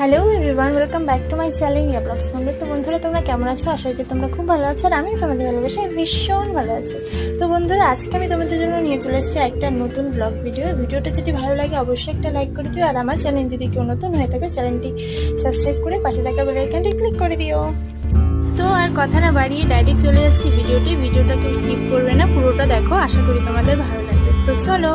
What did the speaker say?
Hello everyone, welcome back to my channel ya blogs. তো বন্ধুরা, তোমরা কেমন আছো? আশা করি তোমরা খুব ভালো আছো, আর আমি তোমাদের ভালোবাসায় ভীষণ ভালো আছি। তো বন্ধুরা, আজকে আমি তোমাদের জন্য নিয়ে চলে এসেছি একটা নতুন ব্লগ ভিডিওটা যদি ভালো লাগে অবশ্যই একটা লাইক করে দিও, আর আমার চ্যানেল যদি কেউ নতুন হয়ে থাকে চ্যানেলটি সাবস্ক্রাইব করে পাশে থাকা বেল আইকনটি ক্লিক করে দিও। তো আর কথা না বাড়িয়ে ডাইরেক্ট চলে যাচ্ছি ভিডিওটা কেউ স্কিপ করবে না, পুরোটা দেখো, আশা করি তোমাদের ভালো লাগবে। তো চলো।